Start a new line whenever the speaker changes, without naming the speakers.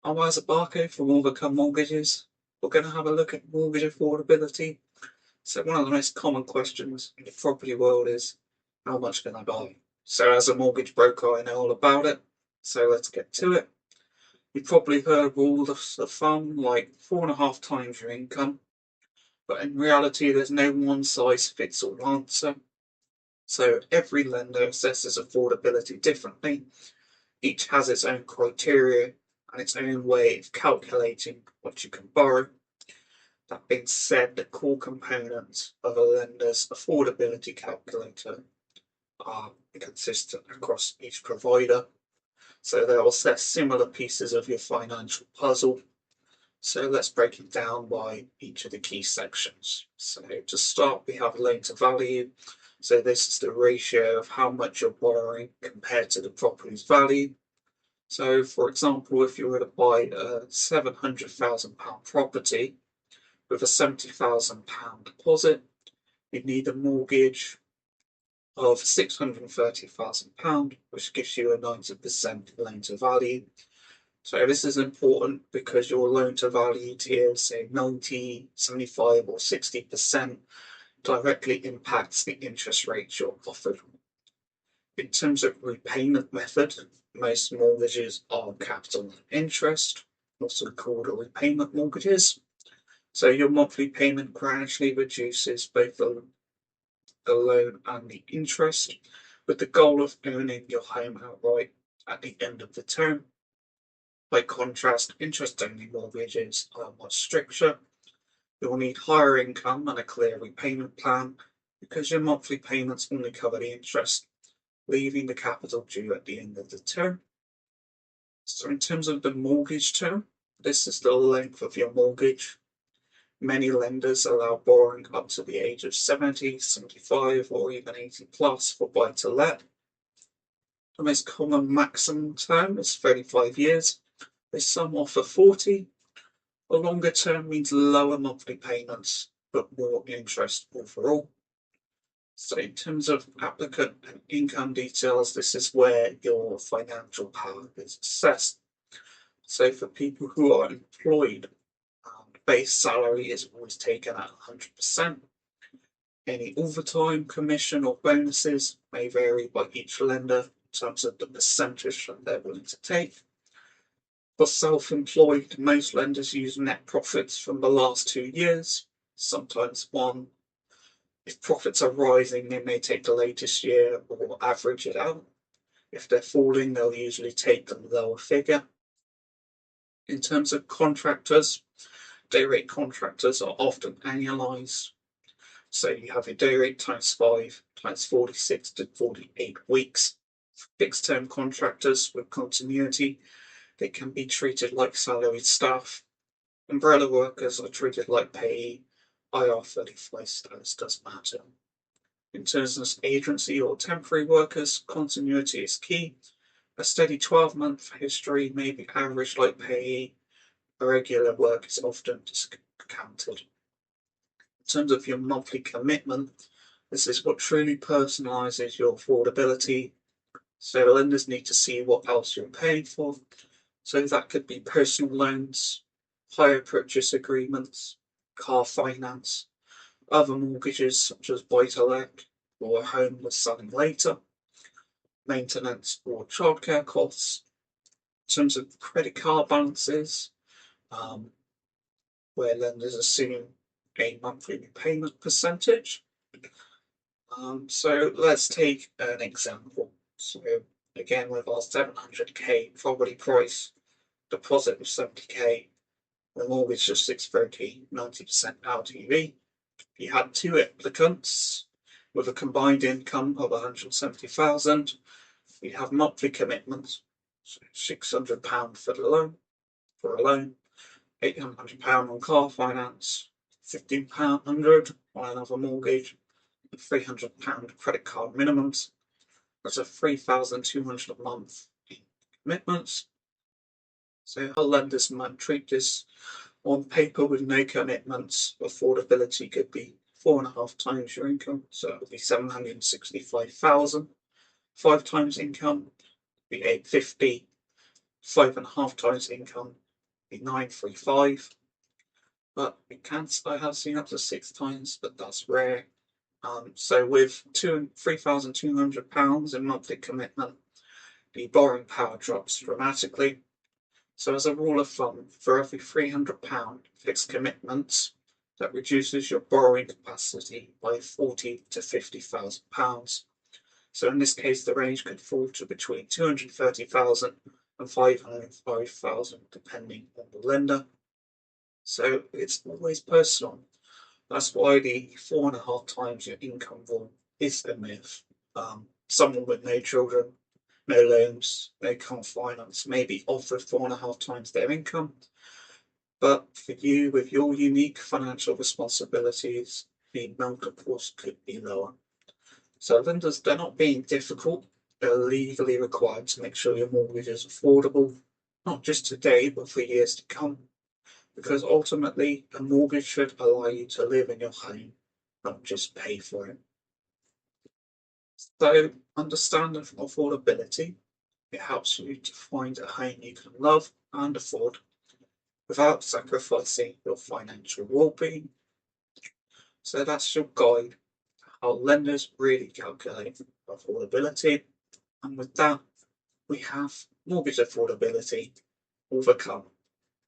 I'm Isaac Barker from Overcome Mortgages. We're going to have a look at mortgage affordability. So one of the most common questions in the property world is, how much can I buy? So as a mortgage broker, I know all about it. So let's get to it. You've probably heard rules of thumb like 4.5 times your income. But in reality, there's no one size fits all answer. So every lender assesses affordability differently. Each has its own criteria and its own way of calculating what you can borrow. That being said, the core components of a lender's affordability calculator are consistent across each provider. So they'll assess similar pieces of your financial puzzle. So let's break it down by each of the key sections. So to start, we have loan to value. So this is the ratio of how much you're borrowing compared to the property's value. So for example, if you were to buy a £700,000 property with a £70,000 deposit, you'd need a mortgage of £630,000, which gives you a 90% loan to value. So this is important because your loan to value tier, say 90, 75 or 60%, directly impacts the interest rates you're offered. In terms of repayment method, most mortgages are capital and interest, also called repayment mortgages. So your monthly payment gradually reduces both the loan and the interest, with the goal of owning your home outright at the end of the term. By contrast, interest-only mortgages are much stricter. You'll need higher income and a clear repayment plan because your monthly payments only cover the interest, leaving the capital due at the end of the term. So in terms of the mortgage term, this is the length of your mortgage. Many lenders allow borrowing up to the age of 70, 75 or even 80 plus for buy to let. The most common maximum term is 35 years. There's some offer 40. A longer term means lower monthly payments, but more interest overall. So in terms of applicant and income details, this is where your financial power is assessed. So for people who are employed, base salary is always taken at 100%. Any overtime, commission or bonuses may vary by each lender in terms of the percentage that they're willing to take. For self-employed, most lenders use net profits from the last 2 years, sometimes one. If profits are rising, they may take the latest year or average it out. If they're falling, they'll usually take the lower figure. In terms of contractors, day rate contractors are often annualized. So you have a day rate times 5 times 46 to 48 weeks. Fixed term contractors with continuity, they can be treated like salaried staff. Umbrella workers are treated like payee. IR35 status does matter. In terms of agency or temporary workers, continuity is key. A steady 12-month history may be averaged like payee. Irregular work is often discounted. In terms of your monthly commitment, this is what truly personalises your affordability. So lenders need to see what else you're paying for. So that could be personal loans, hire purchase agreements, car finance, other mortgages such as buy-to-let or a home with selling later, maintenance or childcare costs. In terms of credit card balances, where lenders assume a monthly repayment percentage. So let's take an example. So again, with our 700k property price, deposit of 70k, the mortgage of 630, 90% LTV. You had 2 applicants with a combined income of 170,000. We have monthly commitments, so £600 for a loan, £800 on car finance, £1,500 on another mortgage, and £300 credit card minimums. That's a £3,200 a month in commitments. So how lenders might treat this: on paper with no commitments, affordability could be 4.5 times your income, so it would be 765,000. 5 times income would be 850. 5.5 times income be 935, but I have seen up to 6 times, but that's rare. So with £3,200 in monthly commitment, the borrowing power drops dramatically. So as a rule of thumb, for every £300 fixed commitments, that reduces your borrowing capacity by £40,000 to £50,000. So in this case, the range could fall to between £230,000 and £505,000, depending on the lender. So it's always personal. That's why the 4.5 times your income rule is a myth. Someone with no children, no loans, no car finance may be offered 4.5 times their income. But for you, with your unique financial responsibilities, the amount, of course, could be lower. So lenders, they're not being difficult. They're legally required to make sure your mortgage is affordable, not just today, but for years to come. Because ultimately, a mortgage should allow you to live in your home, not just pay for it. So, understanding affordability, it helps you to find a home you can love and afford without sacrificing your financial well-being. So that's your guide to how lenders really calculate affordability. And with that, we have mortgage affordability overcome.